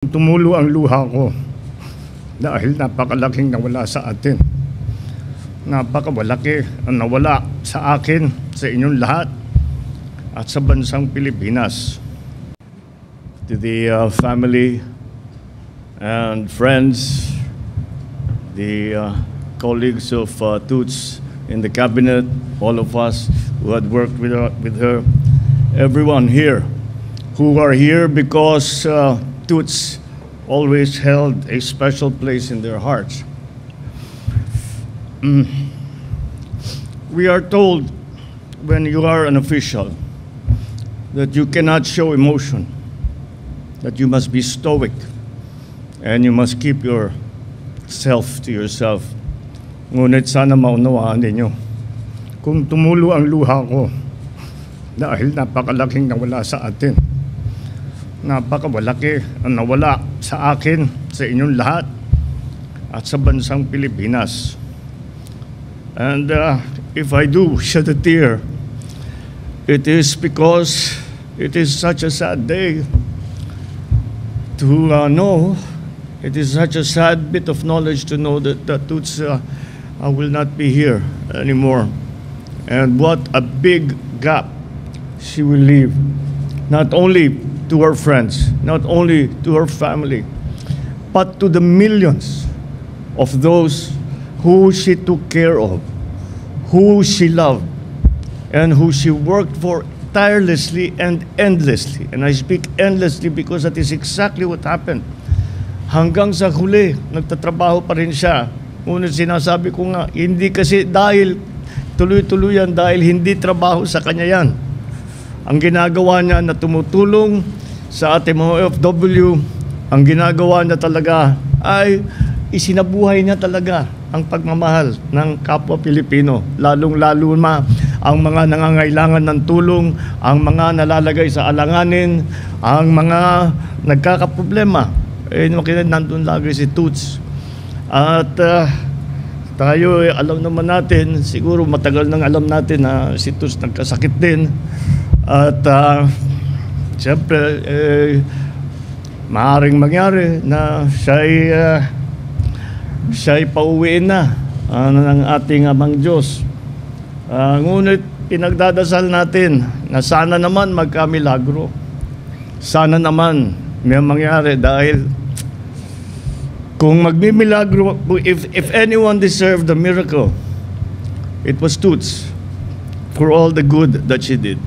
Tumulo ang luha ko dahil napakalaking nawala sa atin. Napakawalaki ang nawala sa akin, sa inyong lahat, at sa bansang Pilipinas. To the family and friends, the colleagues of Toots in the cabinet, all of us who had worked with her, everyone here who are here because Toots always held a special place in their hearts. We are told when you are an official that you cannot show emotion, that you must be stoic, and you must keep yourself to yourself. Ngunit sana maunawaan ninyo, kung tumulo ang luha ko dahil napakalaking nawala sa atin. Napakawalaki ang nawala sa akin, sa inyong lahat, at sa bansang Pilipinas. And if I do shed a tear, it is because it is such a sad day to know, it is such a sad bit of knowledge to know that Toots will not be here anymore. And what a big gap she will leave, not only to her friends, not only to her family, but to the millions of those who she took care of, who she loved, and who she worked for tirelessly and endlessly. And I speak endlessly because that is exactly what happened. Hanggang sa huli, nagtatrabaho pa rin siya. Ngunit sinasabi ko nga, hindi kasi dahil tuloy-tuluyan, dahil hindi trabaho sa kanya yan. Ang ginagawa niya na tumutulong sa ating mga OFW, ang ginagawa niya talaga ay isinabuhay niya talaga ang pagmamahal ng kapwa Pilipino, lalong-lalo na ang mga nangangailangan ng tulong, ang mga nalalagay sa alanganin, ang mga nagkakaproblema. Nandun lagi si Toots. At tayo, alam naman natin, siguro matagal nang alam natin na si Toots nagkasakit din. At siyempre, maaaring mangyari na siya'y pauwiin na ng ating Amang Diyos. Ngunit pinagdadasal natin na sana naman magkamilagro. Sana naman may mangyari dahil kung magmimilagro, if anyone deserved the miracle, it was Toots for all the good that she did.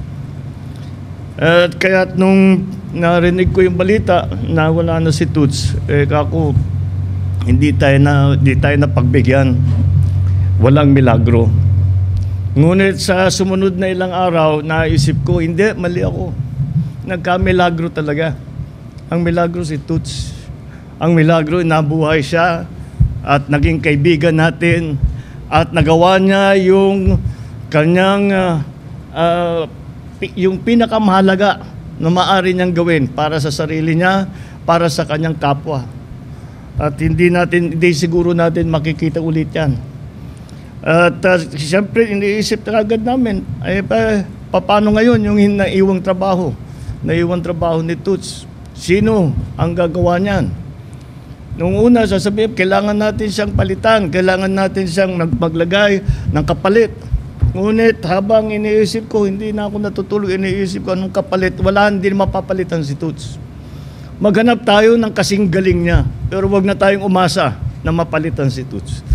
At kaya nung narinig ko yung balita na wala na si Toots, kako, hindi tayo na pagbigyan. Walang milagro. Ngunit sa sumunod na ilang araw, naisip ko, hindi, mali ako. Nagka-milagro talaga. Ang milagro si Toots. Ang milagro, nabuhay siya at naging kaibigan natin at nagawa niya yung kanyang yung pinakamahalaga na maaari niyang gawin para sa sarili niya, para sa kanyang kapwa. At hindi siguro natin makikita ulit yan. At siyempre, iniisip na agad namin, paano ngayon yung naiwang trabaho ni Toots? Sino ang gagawa niyan? Nung una, sasabihin, kailangan natin siyang palitan, kailangan natin siyang maglagay ng kapalit. Ngunit habang iniisip ko, hindi na ako natutulog, iniisip ko anong kapalit, hindi mapapalitan si Toots. Maghanap tayo ng kasing galing niya, pero wag na tayong umasa na mapalitan si Toots.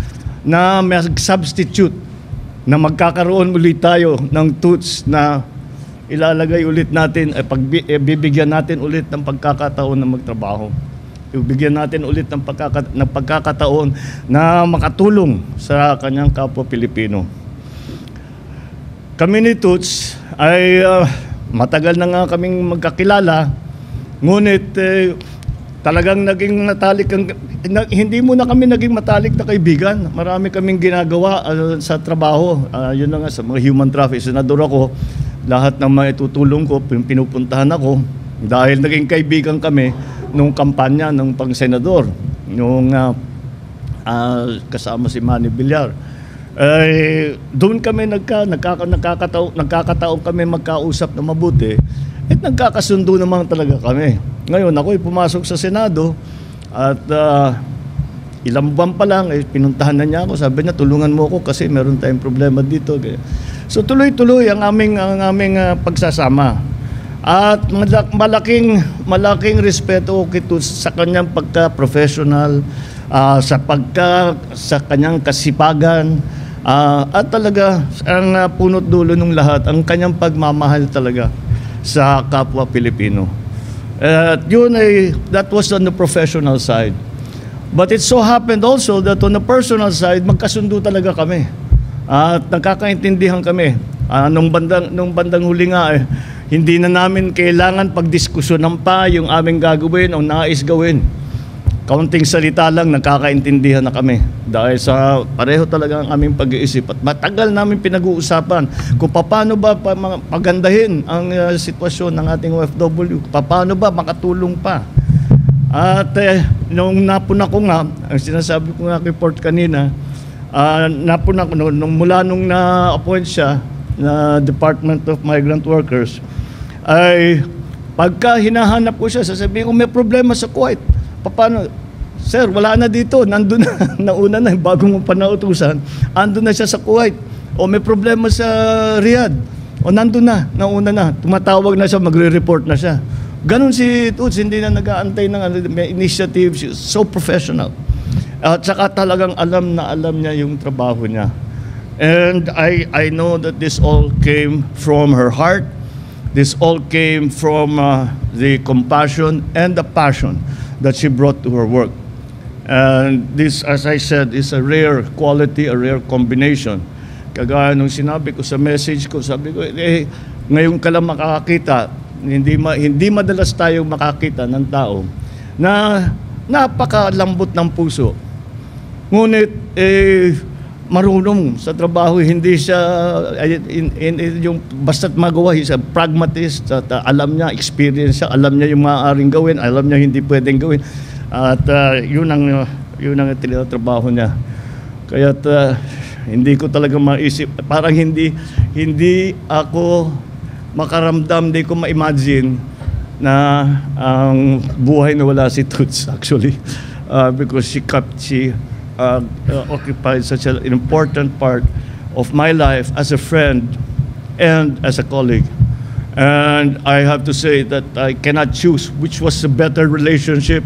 Na mag-substitute, na magkakaroon ulit tayo ng Toots na ilalagay ulit natin, bibigyan natin ulit ng pagkakataon na magtrabaho. Ibigyan natin ulit ng pagkakataon na makatulong sa kanyang kapwa Pilipino. Kami ni Toots ay matagal na nga kaming magkakilala, ngunit talagang naging matalik, hindi muna kami naging matalik na kaibigan. Marami kaming ginagawa sa trabaho. Yun na nga, sa mga human traffic, senador ako, lahat ng mga itutulong ko, pinupuntahan ako. Dahil naging kaibigan kami nung kampanya ng pang-senador, nung kasama si Manny Villar. Doon kami nagkakataon kami magkausap na mabuti. nagkakasundo naman talaga kami. Ngayon, ako'y pumasok sa Senado at ilang buwan pa lang, pinuntahan na niya ako. Sabi niya, tulungan mo ako kasi meron tayong problema dito. So tuloy-tuloy ang aming pagsasama. At malaking respeto ko kito sa kanyang pagka-professional, sa kanyang kasipagan, at talaga ang punot dulo ng lahat, ang kanyang pagmamahal talaga sa kapwa Pilipino. At that was on the professional side. But it so happened also that on the personal side, magkasundo talaga kami. At nagkakaintindihan kami. Nung bandang huli nga, hindi na namin kailangan pagdiskusyonan pa yung aming gagawin o nais gawin. Kaunting salita lang, nagkakaintindihan na kami. Dahil sa pareho talaga ang aming pag-iisip. At matagal namin pinag-uusapan kung paano ba pagandahin ang sitwasyon ng ating OFW. Paano ba makatulong pa. At nung napuna ko nga, ang sinasabi ko nga kay Port kanina, napuna ko mula nung na-appoint siya na Department of Migrant Workers, ay pagka hinahanap ko siya, sasabihin ko may problema sa Kuwait. Paano? Sir, wala na dito, nandun na, nauna na, bago mo pa nautusan, andun na siya sa Kuwait. O may problema sa Riyadh, o nandun na, nauna na, tumatawag na siya, magre-report na siya. Ganon si Toots, hindi na nag-aantay ng initiative, so professional. At saka talagang alam niya yung trabaho niya. And I know that this all came from her heart. This all came from the compassion and the passion that she brought to her work. And this, as I said, is a rare quality, a rare combination. Kagaya nung sinabi ko sa message ko, sabi ko, ngayon ka lang makakakita, hindi madalas tayong makakita ng tao na napakalambot ng puso. Ngunit marunong sa trabaho, hindi siya yung basta't magawa, he's a pragmatist, at alam niya, experience siya, alam niya yung maaaring gawin, alam niya hindi pwedeng gawin. At yun ang tinatrabaho niya. Kaya't hindi ko talaga maisip, parang hindi ako makaramdam, di ko ma-imagine na ang buhay na wala si Toots actually, because she occupied such an important part of my life as a friend and as a colleague. And I have to say that I cannot choose which was the better relationship.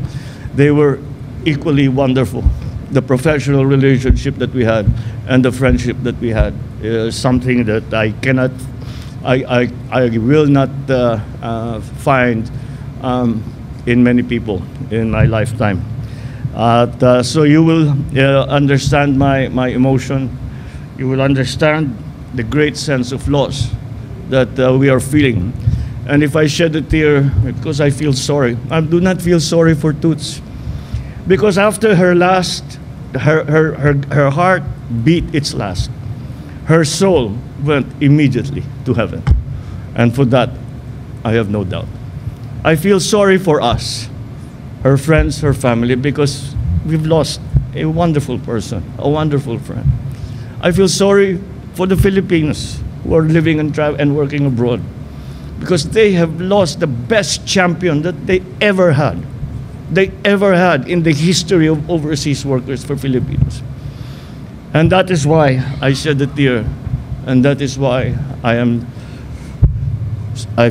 They were equally wonderful. The professional relationship that we had and the friendship that we had is something that I will not find in many people in my lifetime. So you will understand my emotion. You will understand the great sense of loss that we are feeling. And if I shed a tear, because I feel sorry, I do not feel sorry for Toots. Because after her heart beat its last. Her soul went immediately to heaven. And for that, I have no doubt. I feel sorry for us, her friends, her family, because we've lost a wonderful person, a wonderful friend. I feel sorry for the Filipinos who are living and working abroad, because they have lost the best champion that they ever had in the history of overseas workers for Filipinos. And that is why I shed a tear, and that is why I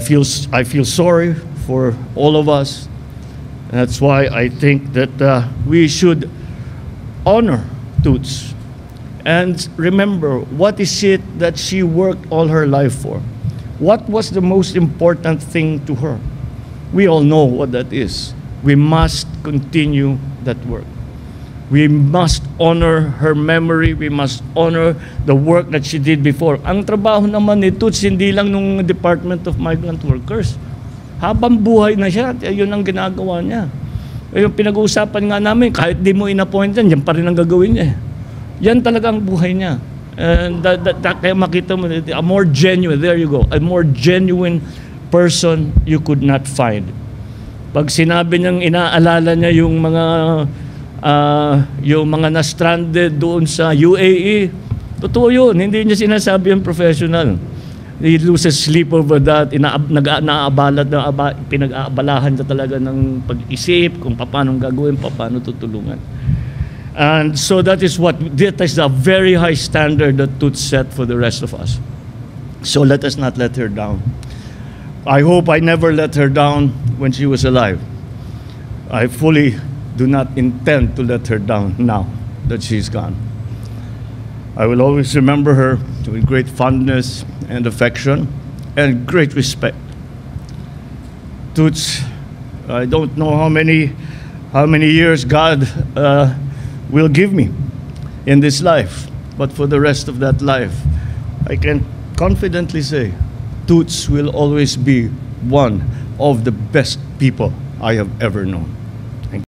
feel sorry for all of us. And that's why I think that we should honor Toots and remember what is it that she worked all her life for. What was the most important thing to her? We all know what that is. We must continue that work. We must honor her memory. We must honor the work that she did before. Ang trabaho naman ni Toots, hindi lang nung Department of Migrant Workers. Habang buhay na siya, yun ang ginagawa niya. Yung pinag-uusapan nga namin, kahit di mo in-appoint yan pa rin ang gagawin niya. Yan talaga ang buhay niya. And kaya makita mo, a more genuine, there you go, a more genuine person you could not find. Pag sinabi niyang inaalala niya yung mga na-stranded doon sa UAE, totoo yun, hindi niya sinasabi yung professional. He loses sleep over that. Pinag-aabalahan ka talaga ng pag-isip kung paano gagawin, paano tutulungan. And so that is a very high standard that Toots set for the rest of us. So let us not let her down. I hope I never let her down when she was alive. I fully do not intend to let her down now that she's gone. I will always remember her with great fondness and affection and great respect. Toots, I don't know how many years God will give me in this life, but for the rest of that life, I can confidently say, Toots will always be one of the best people I have ever known.